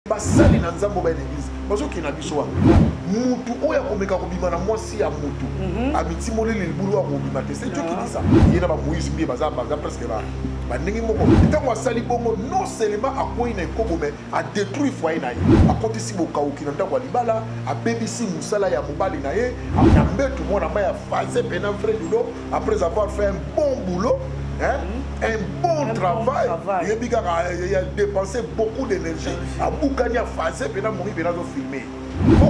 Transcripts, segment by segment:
basali na nzambo ba l'église bazoki na biso wa mutu oya komeka kobima na mwasi ya mutu amiti molele libulu wa kobima te c'est Dieu qui dit ça yena ba Moïse mbi baza presque ba ndenge moko ntango asali bongo non seulement akoyi na ekobo mais a détruit foyer na ye akotisi bokauki na ndako ya libala abebisi musala ya mobali na ye na mbetu mwana ma ya phase pena frère Ludo après avoir fait un bon boulot. Hein? Un bon travail. Il a dépensé beaucoup d'énergie. À Boukania Fazé, il a filmé.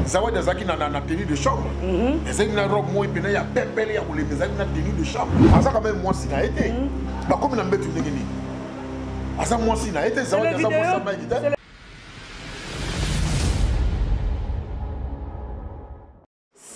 Ça va des acquis dans la tenue de chambre. Les amis dans robe, il y a pépé, il y a tenue de chambre. À ça, quand même, moi, s'il a été. Comme il a mis une guinée. À ça, moi, s'il a été, ça va des acquis.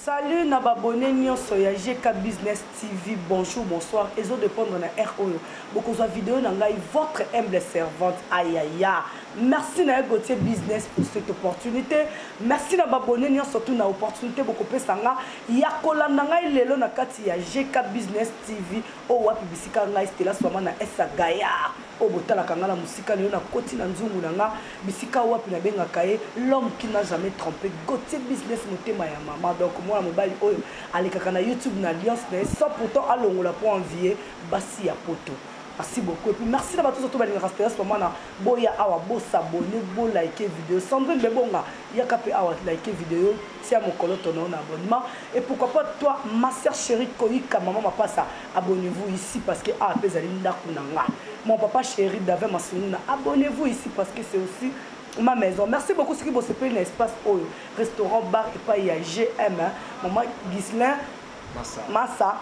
Salut Nababone Nyonso ya GK Business TV, bonjour, bonsoir. Et zo dépendre na RO. Beaucoup de vidéos nangai votre humble servante Ayaya. Merci na Gauthier Business pour cette opportunité. Merci Nababone Nyonso surtout na opportunité beaucoup pesanga ya kolanda ngai lelo na kati ya GK Business TV o wapi bisika ngai stela swama na esa gaya. O botala kangala musika lelo na koti na nzungu nanga bisika wapi na benga kaye l'homme qui n'a jamais trompé Gauthier Business motema ya mama. Donc moi mobile oyo alekaka na YouTube na alliance mais sans pourtant alongola pour envier basi ya poto. Merci beaucoup et puis merci à tous autour de rester ce moment là boya awa bo s'abonner bo liker vidéo Sandrine Bebonga yakape awa liker vidéo tiens mon colo ton abonnement et pourquoi pas toi ma sœur chérie Koika maman m'a pas ça abonnez-vous ici parce que ah pezalinda kunanga mon papa chéri David Masununa abonnez-vous ici parce que c'est aussi ma maison. Merci beaucoup ce qui vous s'appelle l'espace Oyo restaurant bar et pas il y a GM maman Gislain Massa.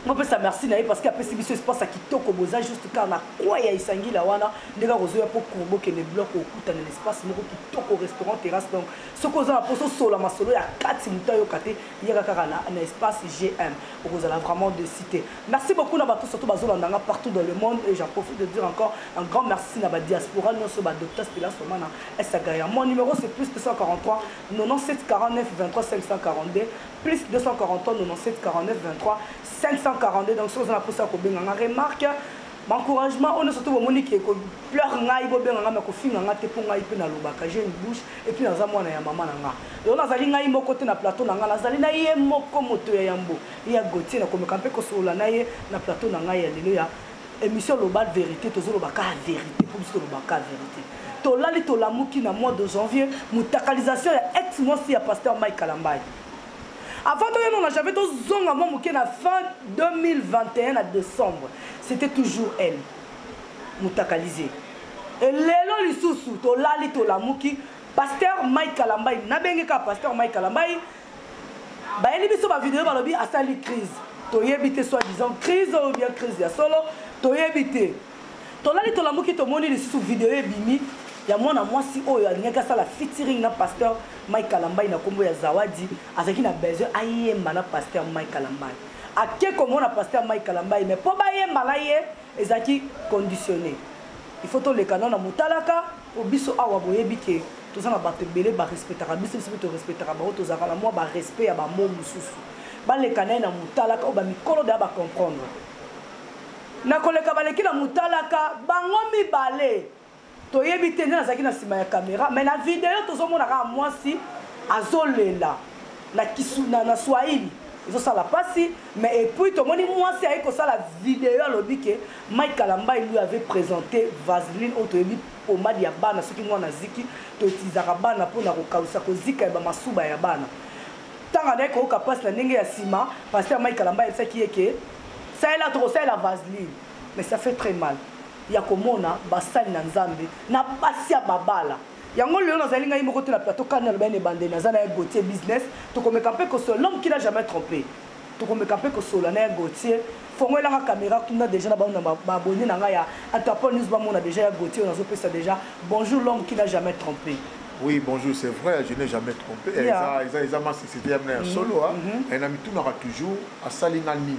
Moi ça merci naïe parce qu'après si ce espace à Kitoko boza juste car na quoi ya isangi la wana ndeka kozoya pour kombo que les blocs au kuta na l'espace moko Kitoko restaurant terrasse donc ce qu'on a pour solo ma solo ya 4 muta yo kate yaka kaka na espace GM pour vous allez vraiment de citer. Merci beaucoup na bato surtout bazolanda partout dans le monde et j'en profite de dire encore un grand merci na ba diaspora non so ba docteur Stella Somana Esagaya. Mon numéro c'est plus 243 97 49 23 542 plus 243 97 49 23 542 donc si vous avez posé à remarque m'encouragement on est surtout au monique qui pleure ngai bo benga mais ko finga ngate pour ngai pe na lobaka j'ai une bouche et puis naza mwana ya mama nanga et on azali ngai moko te na plateau nanga nazali na ye moko moto ya yambo ya Gauthier na komeka mpe ko sola na ye na plateau nanga ya lelo ya émission Loba vérité tozo lobaka vérité pour ce lobaka vérité to lali to lamuki na mois de janvier mutakalisation ya ex-moi si ya pasteur Mike Kalambai. Avant de j'avais tous zonga moi qui na fin 2021 à décembre. C'était toujours elle. Mutakalisé. Et lelo lisusu to lali to lamuki pasteur Mike Kalambai na bengeka pasteur Mike Kalambai. Ba eli biso ba vidéo ba lobi asali crise. To yebite soit disant crise ou bien crise ya solo to yebite. To lali to lamuki to moni lisusu vidéo ebimi. Ya mwana mwasi oyo alingaka sala featuring na pasteur Mike Kalambai na kombo ya Zawadi azaki na besoin ayemba na pasteur Mike Kalambai ake komona pasteur Mike Kalambai mais po ba yemba na ye ezaki conditionné il faut to le canon na mutalaka o biso awa boyebi ke tozana bato belé ba respectera biso to respectera ba to zaka la moi ba respect ya ba mo mususu ba le canon na mutalaka o ba mikolo da ba comprendre na koleka baleki na mutalaka bango mibale to yebite na zaki na sima ya caméra mais la vidéo tozomona ka mwasi azolela na kisuna na Swahili ils ça la passi mais et puis to moni mwasi ayiko ça la vidéo alobi ke Mike Kalambai lui avait présenté Vaseline auto yebi pomade ya bana soki mwana ziki to tizaka bana pona ko kausa ko zika ba masuba ya bana tanga na ko kapasi na ndenge ya sima parce que Mike Kalambai ça qui est que ça elle a trop ça la Vaseline mais ça fait très mal. Ya komona basali na nzambe na pasi ya babala yango lelo nazali ngai moko te na plateau kana ba ne bande na zana ya Gauthier Business to komeka mpe ko l'homme qui n'a jamais trompé to komeka mpe ko sola na Gauthier fongola la caméra tuna déjà na ba abonné na ngai ya Interpol News ba mona déjà ya Gauthier on a pesa déjà bonjour l'homme qui n'a jamais trompé. Oui, bonjour, c'est vrai, je n'ai jamais trompé. Ils ont c'était un solo et na mituna toujours à salinga nini.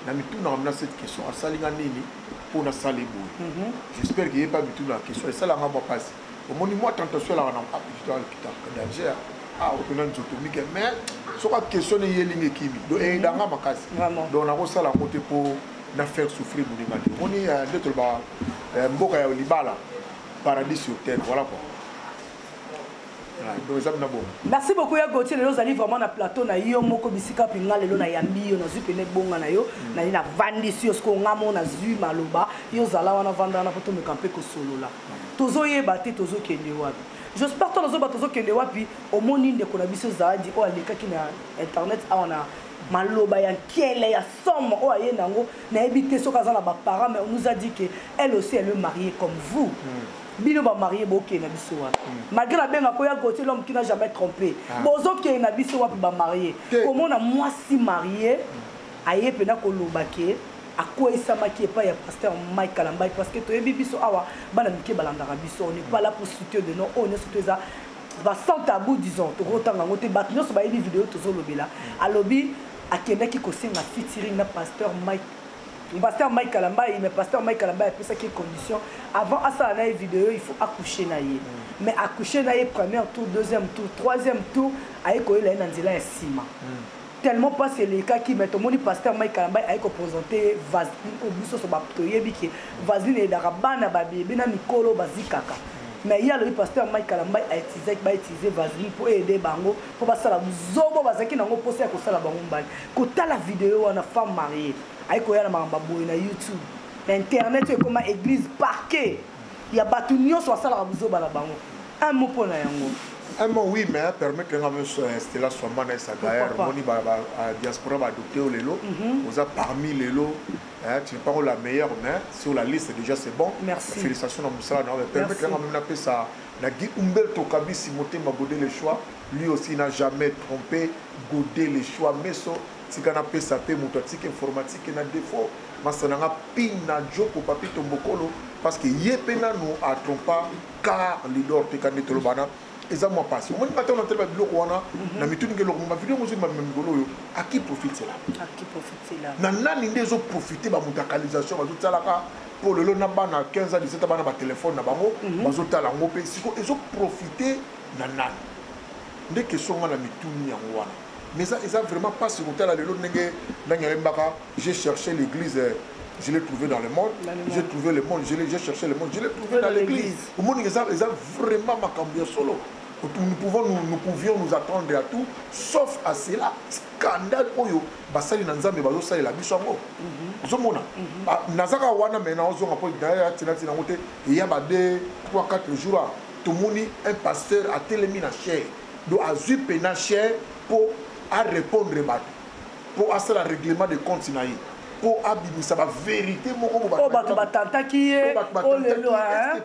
Na mituna amna cette question à salinga nini pour na saler boy. J'espère qu'il n'y a pas du tout la question et ça la m'a passé. Au monument tentation là on a pas plutôt le danger. Ah, on a une autonomie mais sur la question de yelinge kimi. Donc et dans ma makasi. Donc on a ça la côté pour na faire souffrir mon on est d'autres ba mboka ya libala paradis sur terre voilà quoi. Merci beaucoup ya Gauthier lelo zali vraiment na plateau na yo moko bisika pinga lelo na yambi yo na zu pene bonga na yo na ina vandisi yo sko ngamo na zu maloba yo zala wana vanda na poto me camper ko solola tozo yeba te tozo kende wapi j'espère to tozo kende wapi au moni ndeko na biso zadi o aleka ki na internet awana maloba ya kiele ya somme o aye nango na ebité soka za na ba parents mais on nous a dit que elle aussi elle est mariée comme vous. Bino ba marié boké na biso wa malgré la benga ko ya Gauthier l'homme qui n'a jamais trompé bozo ke na biso wa ba marié comment na moi si marié aye pena ko lobake akoi sama qui est pas ya pasteur Mike Kalambay parce que to yebi biso awa bana mike balanda biso on n'est pas là pour soutenir de non on est surtout ça va sans tabou disons to rotanga ngote batno so ba yebi vidéo to zo lobela alobi akenda ki ko senga featuring na pasteur Mike Kalambay, mais pasteur Mike Kalambay a fait ça qui est condition. Avant à ça, une vidéo, il faut accoucher naïe. Mais accoucher naïe, premier tour, deuxième tour, troisième tour, avec quoi il a un ciment. Tellement pas c'est les cas qui mettent au monde pasteur Mike Kalambay a présenté Vaseline au bout sur baptoye biki Vaseline et darabana babi bina Nicolo bazikaka. Mais il y a le pasteur Mike Kalambay a utilisé Vaseline pour aider bango pour passer la zobo bazaki nango poser ko sala bango mbali. Ko ta la vidéo on a femme mariée. Aïko ya na mambaboy na YouTube na internet comme église parquet il y a batunion sur ça la buzo bala bango un mot pour na yango un mot oui mais permet que nga monsieur Stella Swamana sa gaère moni ba diaspora ba adopté au lelo vous a parmi lelo tu n'es pas la meilleure mais sur la liste déjà c'est bon. Merci. Félicitations à Moussa na permet que nga même appeler ça na Guy Umberto Kabisi Motema Godé les choix lui aussi n'a jamais trompé Godé les choix mais so si on a fait ça, mototique informatique et na défaut, mais ça n'a pin na job pour papier tombokolo parce que yepena nous a trompé car leader te candidat le bana et ça moi passe. Moi matin on a tellement de bloc wana na mituni ke ma vidéo moi ma même golo à qui profite là? À qui profite là? Na nani ndezo profiter ba mutakalisation ba zotalaka pour le na bana 15 ans 17 ans bana ba téléphone na bango ba zotala ngope siko ezo profiter na nani. Ndé question na mituni yango wana. Mais ça n'est vraiment pas sur l'hôtel à l'eau. J'ai cherché l'église, je l'ai trouvé dans le monde. J'ai trouvé le monde, j'ai cherché le monde, je l'ai trouvé dans l'église. Au monde, ils ont vraiment ma cambia solo. Nous pouvions nous attendre à tout, sauf à cela. Scandale, oyo, basali nanzambe bazo sali la bisongo. Zomona. Nazaka wana maintenant, on a derrière tina ngote, il y a 3-4 jours, tout le monde un pasteur a téléminé na chair. Donc a zu pena chair pour à répondre pour à le règlement de compte sinaï pour abimisa la vérité moko ba batanta qui est oh le loi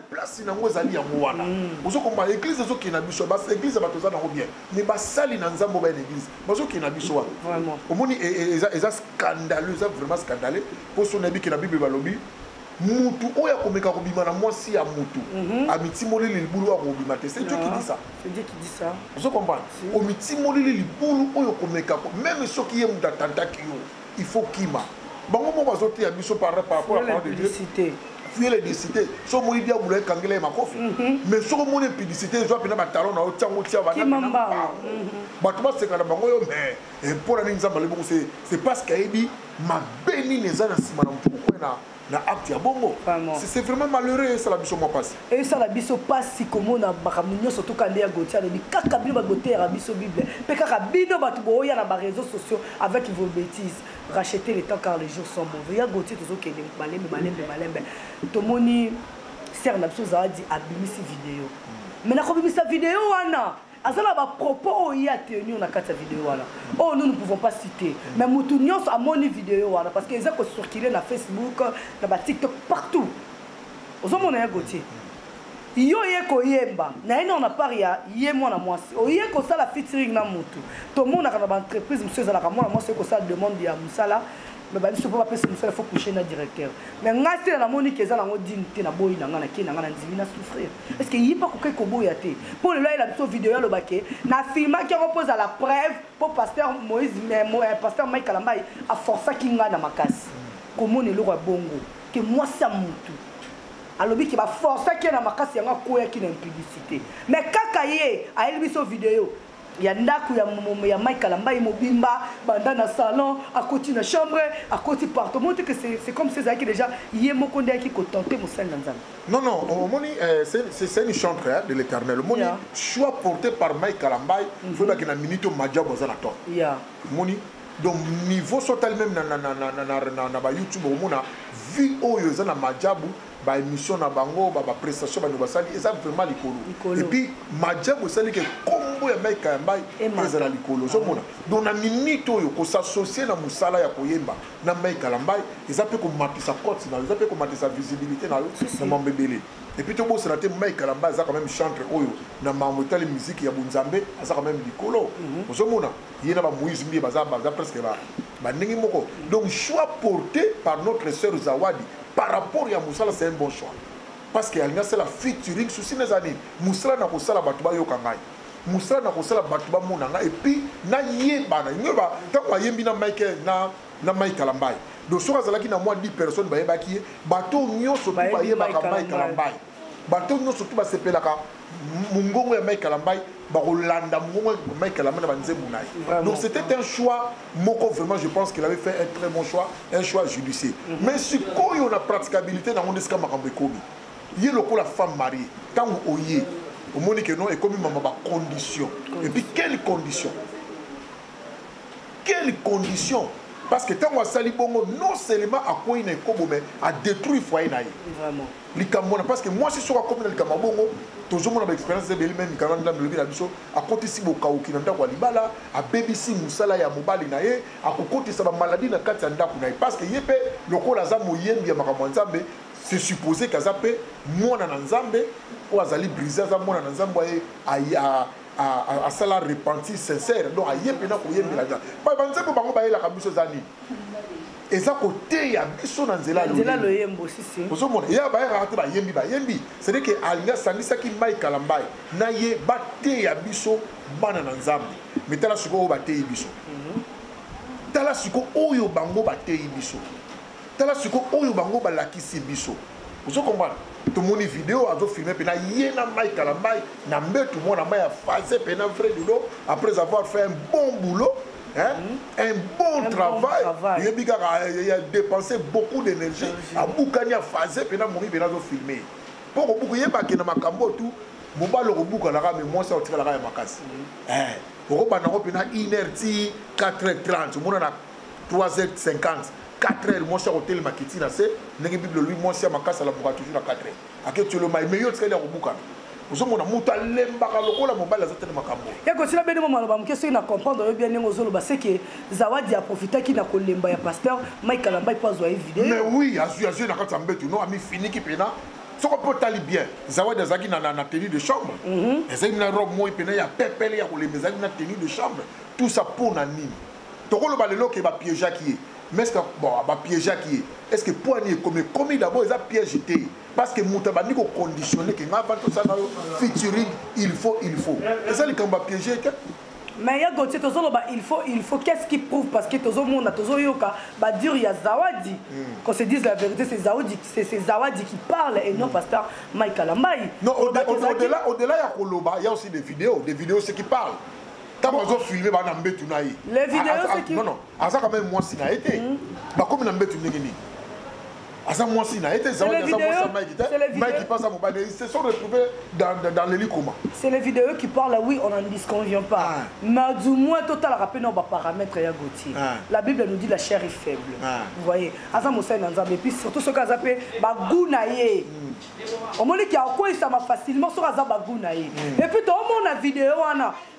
place na ngozali ya mwana ozo komba église zo ki na biso ba église batoza na bien mais ba sali na nzambo ba église bazo ki na biso wa vraiment omoni eza scandaleux vraiment scandaleux pour son abi ki na bible balobi mutu oya komeka kobima na mwasi ya mutu amitimoli libulu wa kobima te c'est Dieu qui dit ça. C'est Dieu qui dit ça. Vous comprenez? Omitimoli libulu oyo komeka même ceux qui aiment d'attentat qui il faut kima. Bango mo bazote ya biso par rapport à la publicité. Fuyer les publicités. So mo dia boulay kangela ma kofi. Mais so mo ne publicité zo pena ba talon na otiango tia ba. Kimamba. Batuma c'est quand bango yo mais pour la nzamba le c'est parce qu'aibi ma béni les ana sima na mtu ko na acte ya bongo. C'est vraiment malheureux ça la biso mo passe. Et ça la biso passe si comme na bakamunyo surtout quand ya Gauthier le kaka bino ba goter ya biso bible. Pe kaka bino batu boya na ba réseaux sociaux avec vos bêtises. Racheter le temps car les jours sont mauvais. Ya Gauthier tozo kende malembe. Tomoni ser na biso za di abimisi vidéo. Mais na ko bimisa vidéo wana azala ba propos oya tenu na kata vidéo wana. Oh nous ne pouvons pas citer. Mais mutu nyonso a moni vidéo wana parce que ils ont circulé na Facebook, na TikTok partout. Ozo mona ya Gauthier. Yo yeko yemba. Na ina on a pas ya yé mwana mwasi. O yeko sala featuring na mutu. To mona kana ba entreprise monsieur zala ka mwana mwasi ko sala demande ya musala. Mais bah, je ne peux pas passer il faut coucher dans le directeur. Mais quand la monique est là, on dit que na boy na ngana ki na ngana divina souffrir. Est-ce qu'il y a pas quelqu'un qui boyate? Pour le là il a plutôt vidéo le baquet. Na film qui repose à la preuve pour pasteur Moïse mais pasteur Mike Kalambay a forcé kinga na makasi. Comment ne le roi bongo que moi ça mutu. Alors qui va forcer qui na makasi yanga koya qui na publicité. Mais kaka yé a elbiso vidéo ya ndako ya Mike Kalambai mobimba banda na salon à côté na chambre à côté partout montre que c'est comme ces qui déjà yemo konde qui contenté mo sel nzambe. Non non, moni c'est une chambre de l'Éternel. Moni choix porté par Mike Kalambai, faut pas que na minute majab za na to. Ya. Moni donc niveau total même na ba YouTube au mona vie oyo za na majabu ba émission na bango ba prestation ba no basali et ça vraiment likolo. Et puis majabu sali que combo ya Mike Kalambai ezala likolo zo mona. Donc na minute oyo ko s'associer na musala ya koyemba na Mike Kalambai, ils appellent comme matisa cote na ils appellent comme matisa visibilité na mambebele. Et puis tout le monde se dit Mike Kalambai ça quand même chantre oyo na mamotali musique ya bunzambe ça quand même likolo. Zo mona yena ba Moïse mbi baza presque ba ndingi moko. Donc choix porté par notre sœur Zawadi par rapport à Moussala, c'est un bon choix. Parce qu'il y a la featuring sous ces années. Moussala n'a pas sala batuba yokangai. Moussala n'a pas sala batuba monanga. Et puis, na yeba, tant qu'on yembi na Mike Kalambai. Donc, sur Azalaki, na moins 10 personnes, ba yeba qui est, bateau nyo surtout ba yeba Mike Kalambai. Bateau nyo surtout ba sepe la ka, mungongo ya Mike Kalambai, ba Rolanda mungongo ya Mike Kalambai na banze munai. Donc, c'était un choix, moko vraiment, je pense qu'il avait fait un très bon choix, un choix judiciaire. Mais si quoi on a praticabilité dans mon escama comme komi, il y a la femme mariée, tant on y est, au monde que non, et comme maman ba condition. Et puis quelles conditions? Quelles conditions? Parce que tant on a sali bongo, non seulement à quoi il est comme mais à détruire foyer naïe. Vraiment. Likamona parce que moi si sur comme le Kamabongo, toujours mon expérience de même quand on a levé la biso à côté si boka ou kinanda kwa libala à BBC musala ya mobali nae à côté ça va maladie na kati anda kuna parce que yepe lokola za moyembi ya makambo nzambe c'est supposé kazape mwana na nzambe ou azali briser za mwana na nzambe à sala repenti sincère donc a yepe na koyembi la za ba banzeko bango ba yela kabiso zani et ça côté ya biso na nzela lo yembo sisi ozo mona ya ba ya ba yembi c'est dire que alinga sangisa ki Mike Kalambai na ye ba te ya biso bana na nzambe mais tala siko ba te biso tala siko oyo bango ba te biso tala siko oyo bango ba lakisi biso ozo comprendre tout mon vidéo azo filmer pena yena Mike Kalambai na mbetu mona ma ya phase pena frère Dudo après avoir fait un bon boulot. Hein? Un bon travail. Il a dépensé beaucoup d'énergie. À Boukani a phasé, puis il a filmé. Pour que vous ayez pas que dans ma cambo tout, mon bal au bout la mais moi ça au tir la ma casse. Pour que vous ayez 1h10, 4h30, mon a 3h50, 4h moi ça hôtel makiti na c'est, n'engue bible lui moi ça ma casse la pour toujours à 4h. À que tu le mailles meilleur c'est là au boukani. Vous avez comprendre bien c'est que Zawadi a profité qui n'a pas le pasteur Mike Kalambai pas vidéo. Mais oui, Azu n'a pas non ami fini qui pena. Ce qu'on peut aller bien. Zawadi a zaki na tenue de chambre. Et une robe moi pena ya pepele ya les mes na tenue de chambre. Tout ça pour nani. Toko le balelo qui va piéger qui est. Mais est-ce que bon va piéger qui est. Est-ce que pour aller comme d'abord ils a piégé parce que Moutabani ko conditionné que avant tout ça featuring il faut et ça les combat piégé mais il y a Gauthier il faut qu'est-ce qui prouve parce que tozo monde tozo yoka ba dire il y a Zawadi qu'on se dise la vérité c'est Zawadi qui parle et non pasteur Mike Kalambai. Non au-delà il y a Koloba il y a aussi des vidéos ceux qui parlent. Quand on a filmé ba na mbetu na yi. Les vidéos c'est qui non ça quand même moi si na été ba comme na mbetu ngeni. Asa moi si na été Zawadi Mike qui passe à Mobile ils se sont retrouvés dans le lit comment. C'est les vidéos qui parlent oui on n'en disconvient pas. Mais du moins total rappel nos paramètres ya Gauthier. La Bible nous dit la chair est faible. Vous voyez asa Moussa Nzambe et puis surtout ce qu'a zappé ba gounaye. Au moment qui a quoi ça m'a facilement sur asa ba gounaye. Et puis tout le monde a vidéo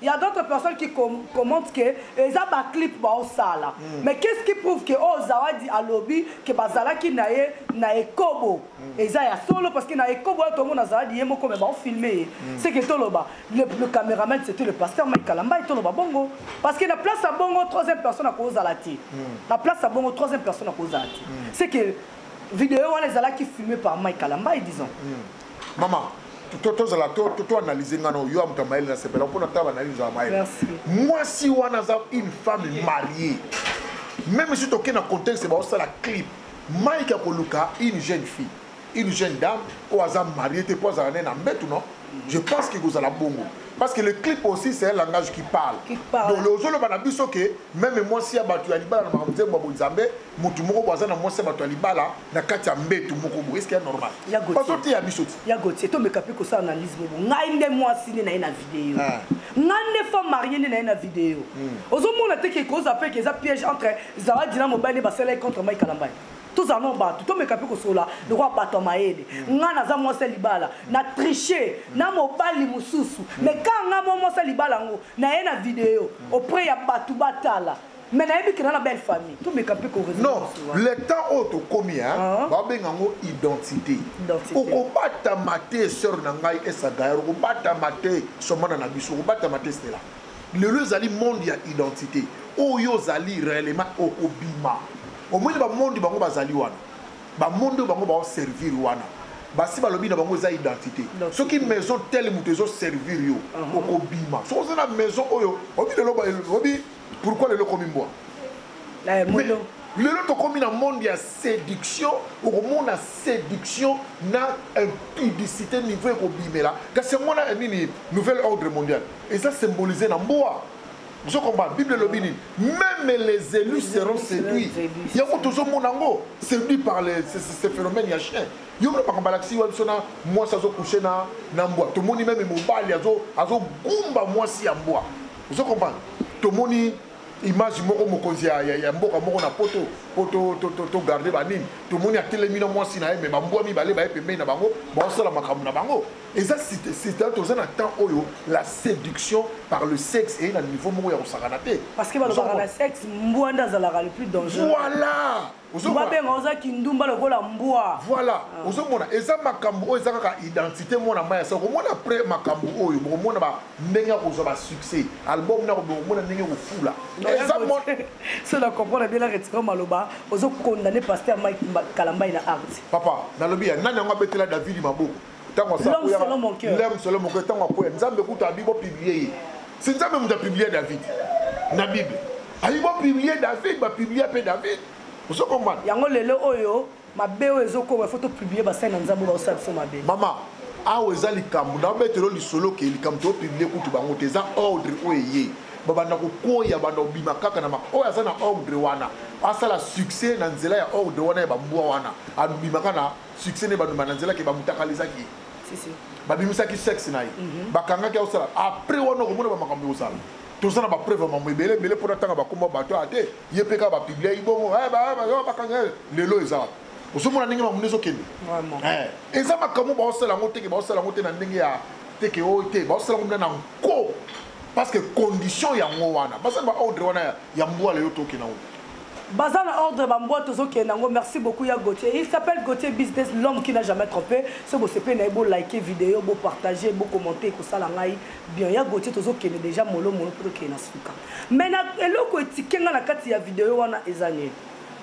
il y a d'autres personnes qui commentent que ils a ba clip ba au sala. Mais qu'est-ce qui prouve que oh Zawadi a lobby que bazala qui naye na ekobo eza ya solo parce que na ekobo tout le monde a Zawadi yemo comme ba filmer c'est que toloba le caméraman c'était le pasteur Mike Kalambai toloba bongo parce que la place à bongo troisième personne à cause à la ti la place à bongo troisième personne à cause à la ti c'est que vidéo on les a là qui filmé par Mike Kalambai disons maman tout analyser ngano yo amta mail na sepela pour na taba analyse à mail moi si on a une femme mariée même si tu es dans contexte c'est ça la clip Mike a une jeune fille une jeune dame ou hasard mariée te pose à un embête ou non Je pense que vous allez bongo. Parce que le clip aussi, c'est un langage qui parle. Donc, le jour où on a vu que même moi, si je suis à Libala, je suis à Libala, je suis à Libala, je suis à Libala, est-ce que c'est normal? Parce que tu as vu il y a Gauthier, tu me capes que ça analyse. Je moi si na une vidéo. Je femme mariée na une vidéo. Aujourd'hui, on a été cause après que ça piège entre Zawa Dina Mobile et Basela contre Mike Kalamba. Tous en ont battu, tout me capé que cela, le roi battu maïde. N'a za moi c'est libala, n'a triché, n'a mobile mususu. Mais quand n'a moi c'est libala ngo, n'a une vidéo, auprès y a battu batala. Mais n'a pas que dans la belle famille, tout me capé que raison. Non, le temps auto commis hein, va bien ngo identité. Au combat ta maté sœur nangai et sa gaïro, au combat ta maté somana na biso, au combat ta maté c'est là. Le lieu zali monde ya identité. Oyo zali réellement au obima. Au moins ba monde bango bazali wana ba monde bango ba servir wana ba si ba lobi na bango za identité ce qui maison telle mutezo servir yo oko bima so na maison oyo obi le loba obi pourquoi le komi mboa la mono le to komi na monde ya séduction au monde na séduction na impudicité niveau ko bimela que c'est moi na nini nouvel ordre mondial et ça symbolisé na mboa. Je comprends, la Bible le dit, même les élus seront séduits. Il y a toujours mon ango séduit par ces phénomènes, il y a chien. Il y a par exemple, moi, ça se coucher dans bois. Tout le monde, même mon bal, il y a gumba moi si en bois. Je comprends. Tout le monde, image, il y a un bois, na poto garder banine. Tout le monde a téléminé moi si na mais bois mi balé ba pembe na bango, ba sala makamu na bango. Et ça c'est un temps oyo la séduction par le sexe et à niveau mo ya osakanaté. Parce que le sexe mbwanda zalaka le plus dangereux. Voilà. Voilà. Ozomona eza makambo oyo ezaka identité mona maya sa ko mona après makambo oyo ko mona ba ndenga ko ba succès album na ko mona ndenga ko fula. Eza mona c'est la comprendre bien la retiro maloba ozo condamner pasteur Mike Kalamba ina art. Papa na lobi ya nani nga betela David Maboko. L'homme selon mon cœur. L'homme selon mon cœur. Tant qu'on Nzambe kuta Bible publié. C'est Nzambe m'a publié David. Na Bible. Aïe va publier David, va publier après David. Vous comprenez? Yango lelo oyo ma beo ezoko wa photo publier ba scène Nzambe ba osala so ma be. Maman, awo ezali kambu na betelo lisolo ke likambu to publier kutu bango teza ordre oyeye. Babanda ko koya banda obima kaka na oya za na ordre wana. Asala succès na nzela ya ordre wana ya bambua wana. Abima kana succès ne bandu na nzela ke bamutakaliza ki. Si. Babimisaki sexe na ye. Bakanga ki osala. Après wana ko mona ba makambo osala. Tout ça na ba preuve maman belé pour attendre ba komba bato ate. Yepeka ba publier ibongo. Bakanga lelo ezala. Osomona ningi mamuné zo kende. Vraiment. Eza makambo ba osala ngote ke ba osala ngote na ndenge ya teke o te ba osala ngomna na nko. Parce que condition ya ngo wana. Parce que ba ordre wana ya mbwa le yoto ke na wo. Bazana ordre Bamboa Tozo Kenango, merci beaucoup ya Gauthier. Il s'appelle Gauthier Business, l'homme qui n'a jamais trompé. Ce beau CP n'a beau liker vidéo, beau partager, beau commenter, que ça l'angaï. Bien, ya Gauthier Tozo Kenango déjà molo pour que na suka. Mais na eloko etikenga na kati ya vidéo wana ezanye.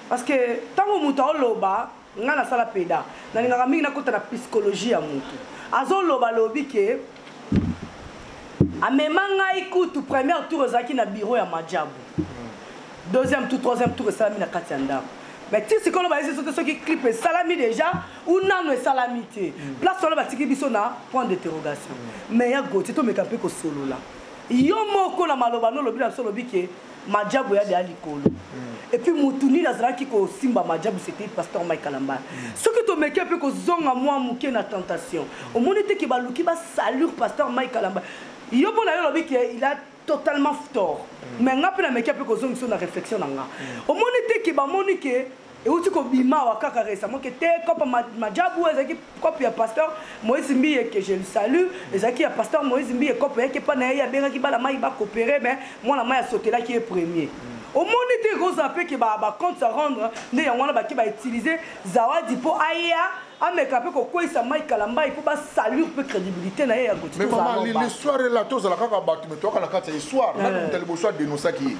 Parce que tango muta loba, nga na sala peda. Na ngaka mingi na kota na psychologie ya mutu. Azo loba lobi ke amemanga ikutu premier tour ezaki na bureau ya Majabu. Deuxième tour, troisième tour, et salami na Katianda. Mais si c'est qu'on va essayer de ce qui clip et salami déjà, ou non, et salamité. Place sur le bâtiment, il y a point d'interrogation. Mais il y a Gauthier, tu me capes que solo là. Il y a moko la malobano, le bilan sur le biquet, Majabu ya de alikolo. Et puis, Moutouni, la zara qui ko simba Majabu, c'était pasteur Mike Kalamba. Ce que tu me capes que zonga moi mouké na tentation. Au moment où tu vas saluer pasteur Mike Kalamba. Il y a bon le biquet, il a totalement tort. Mais nga pena meki ape kozongi so na réflexion nanga. Au moni te ke ba moni ke e uti ko bima wa kaka récemment que te kopa Majabu ezaki kopa ya pasteur Moïse Mbiye que je le salue, ezaki ya pasteur Moïse Mbiye kopa yake pa na ya benga ki bala mai ba coopérer mais moi la mai a sauté là qui est premier. Au moni te rosa pe ke ba compte à rendre ne yangwana ba ki ba utiliser zawadi po aya. Mais quand on Mike Kalamba, il faut pas saluer peu crédibilité na ya Gauthier. Mais maman, l'histoire est là, tous la kaka batu mais toi quand la carte histoire, là on tellement choix dénoncer qui.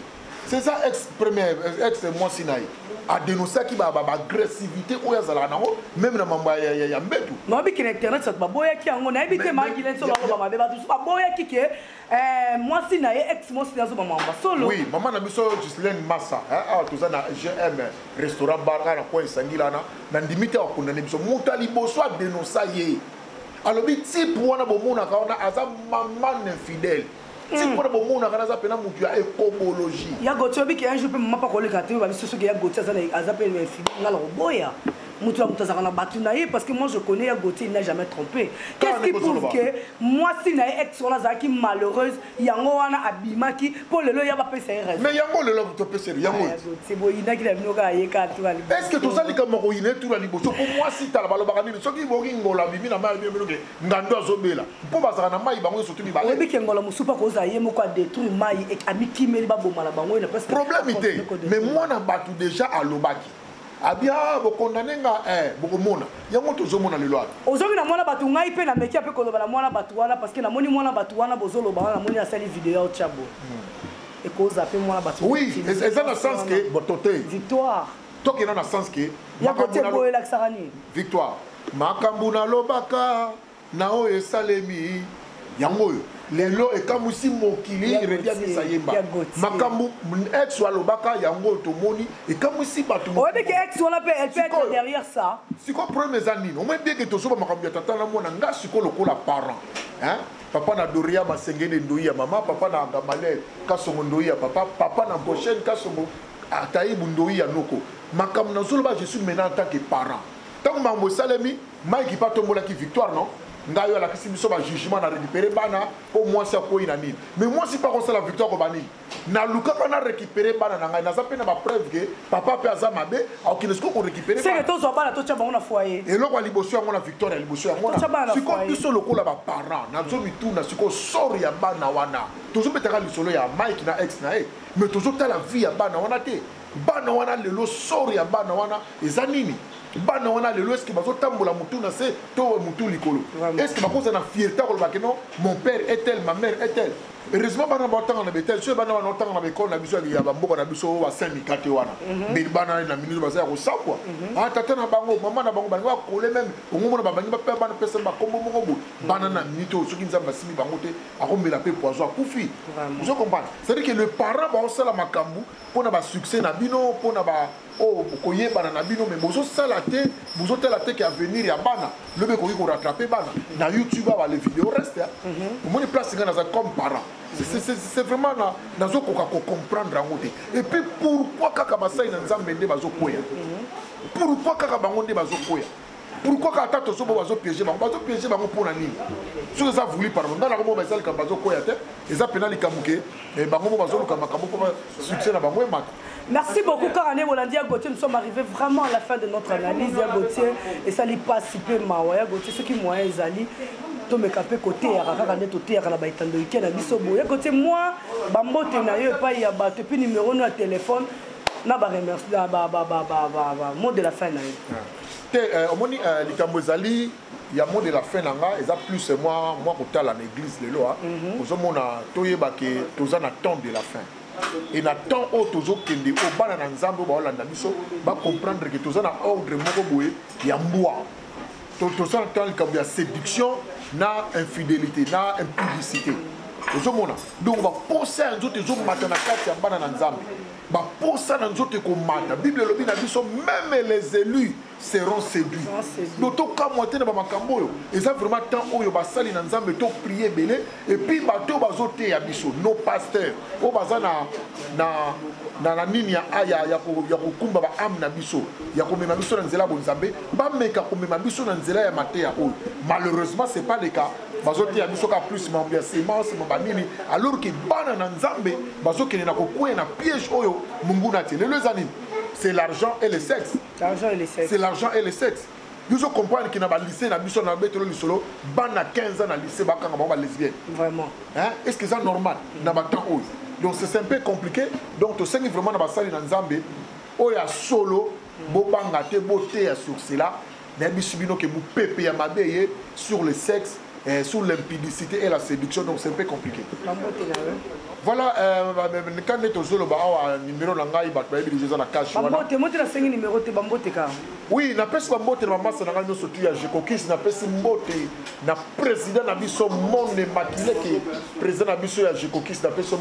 C'est ça ex premier ex moi Sinaï a dénoncé qui ba agressivité ou ya zala na même na mamba ya mbetu. Non bi ki internet ça ba boya ki ngo na habité ma gilen so ba ba ba tout ba boya ki ke moi Sinaï ex moi Sinaï so ba mamba solo. Oui, maman na biso Gislaine Massa hein tous na GM restaurant bar na coin Sangila na ndimite akunda ne biso mutali boso a dénoncer ye. alors bi type wana bomona kaona aza maman infidèle type wana bomona kana za pena mutu ya écologie ya Gauthier bi ki un jour pe mama pa koleka te ba biso soki ya Gauthier aza pe infidèle ngala boya Moutoua Moutazara na Batounaï parce que moi je connais Gauthier, il n'a jamais trompé. Qu'est-ce qui prouve que moi si na ex on a zaki malheureuse, yango wana abimaki pour le lo yaba pesa raison. Mais yango le lo to pesa yango. C'est bon, il n'a qu'il a venu ka yeka tout ali. Est-ce que tout ça li comme roiner tout la liboso pour moi si ta la balo bakani soki boki ngola bimi na mai bimi ke ngando azobela. Pour bazara na mai bango surtout mi ba. Oui que ngola musupa ko za yemo ko détruire mai et amiki meli ba bomala bango na parce que problème était mais moi na batu déjà à lobaki. Abia bokondane nga bokomona yango tozomona lelo ata ozomi na mwana batu ngai pe na meki ape koloba na mwana batu wana parce que na moni mwana batu wana bozoloba wana moni asali vidéo ya chabo et koza pe mwana batu oui eza na sens que botote victoire toki na sens que ya kote boye la sarani victoire makambu na lobaka na o esalemi yango lelo ekamusi mokili redia misayemba makambu ex walobaka yango tomoni ekamusi batu oyebi ke ex wana pe elle peut être derrière ça siko problème ezanini au moins bien que tozoba makambu ya tata na mwana nga siko lokola parent hein papa na doria masengene ndoi ya mama papa na gamale kasongo ndoi ya papa na prochaine kasongo ataibu ndoi ya noko makambu na zoloba je suis maintenant en tant que parent tant mambo salemi Mike pas tombola ki victoire non ngayo la kisi biso ba jugement na récupérer bana au moins ça ko ina nini mais moi si pas comme ça la victoire ko bani na luka kana récupérer bana na ngai na za pe na ba preuve que papa pe aza mabe au kinesko ko récupérer c'est que tozo bana to tshaba ngona foyer et loko liboso yango na victoire ya liboso yango na siko biso lokola ba parents na zo mituna siko sori ya bana wana tozo betaka lisolo ya Mike na ex na mais tozo ta la vie ya bana wana te bana wana lelo sori ya bana wana ezanini bana wana lelo est-ce que bazo tambola mutu na se to mutu likolo est-ce que bakoza na fierté ko bakeno mon père est tel ma mère est telle heureusement bana batanga na betel so bana wana otanga na bekolo na biso ya bamboka na biso wa syndicate wana mais bana na minute baza ko sakwa ah tata na bango mama na bango bana kole même ngomona babangi ba pe bana pesa ba kombo mongo bana na minute soki nzamba simi bango te akombela pe poison akufi vous comprenez c'est-à-dire que le parent ba osala makambu pona ba succès na bino pona ba oh koyeba na bino mais bozo sala te bozo tela te ki avenir ya bana lebe ko rattraper bana na YouTube ba les vidéos reste au moins place nga na comme parent c'est vraiment na zo ko comprendre en côté et puis pourquoi kaka basai na nzambe nde bazo koya pourquoi kaka bango nde bazo koya pourquoi kata to so bazo piéger bango pour na nini so ça voulu pardon dans la ko ba sala ka bazo koya te eza penali kamuke et bango bazo luka makambo pour succès na bango e mata. Merci beaucoup Karané Bolandia Gauthier, nous sommes arrivés vraiment à la fin de notre analyse Gauthier et ça lui passe super mawa Gauthier ce qui moyen ezali to me capé côté ya kaka ne to te ya la baitando ikena biso boya Gauthier moi bambote na yo pa ya ba te puis numéro no téléphone na ba remercie ba mot de la fin na yo te omoni likambo ezali ya mot de la fin nanga eza plus moi ko tala na église lelo ozomona toyeba ke toza na temps de la fin. Et na temps au tozo kende au bana na nzambe ba olanda biso ba comprendre que toza na ordre moko boye ya mbwa toza na temps likambo ya séduction na infidélité na impudicité ozomona donc ba posa nzoto ezomata na kati ya bana na nzambe ba posa na nzoto ekomata bible lobi na biso même les élus seront séduits donc to ka moite na ba makambo oyo eza vraiment temps oyo basali na nzambe to prier belé et puis bato bazote ya biso nos pasteurs o baza na nini ya kokumba ba âme na biso ya komema biso na nzela bonzambe ba meka komema biso na nzela ya mateya oyo malheureusement c'est pas le cas bazote ya biso ka plus mambo ya semence mambo nini alors que bana na nzambe bazokende na kokwea na piège oyo munguna te lelo ezanini c'est l'argent et le sexe. L'argent et le sexe. C'est l'argent et le sexe. Nous comprenons qu'il y a un lycée, il y a un solo, il y a 15 ans dans le lycée, il y a lesbienne. Vraiment. Hein? Est-ce que c'est normal? Donc c'est un peu compliqué. Donc tu sais que vraiment dans la salle dans Zambie, il y a solo, bobangate, beauté sur cela. Il y a des gens qui ont sur le sexe, sur l'impudicité et la séduction. Donc c'est un peu compliqué. Voilà, quand on est au solo, numéro langai, déjà la cache. Numéro oui, na pesi bambote na massa na nganyo sotu ya Jekokis na pesi mbote na président na biso monde maquillé qui président na biso ya Jekokis na pesi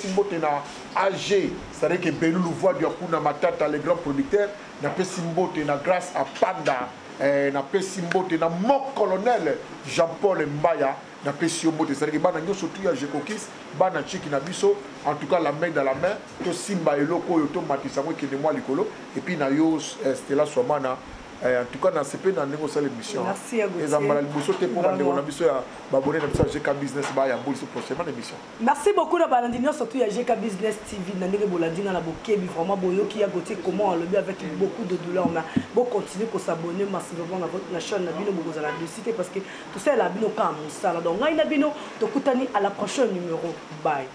mbote na AG, c'est vrai que Belulu voix du Akuna Matata les grands producteurs na pesi mbote na grâce à Panda na pesi mbote na mon colonel Jean-Paul Mbaya na pesi mbote c'est-à-dire bana nyoso tu ya jekokis bana chiki na biso en tout cas la main dans la main to simba eloko yo to matisa mo kende moi likolo et puis na yo Stella Swamana en tout cas dans CP dans négocier l'émission. Merci à vous. Les emballés bosso te pour demander on a biso ya babonné na biso GK Business ba ya bourse prochainement émission. Merci beaucoup na balandino surtout ya GK Business TV na ndenge bolandina na bokebi vraiment boyoki ya goté comment on le met avec beaucoup de douleur mais bon continuer pour s'abonner massivement à votre chaîne na bino bokoza la cité parce que tout ça la bino ka musala donc ngai na bino tokutani à la prochaine numéro. Bye.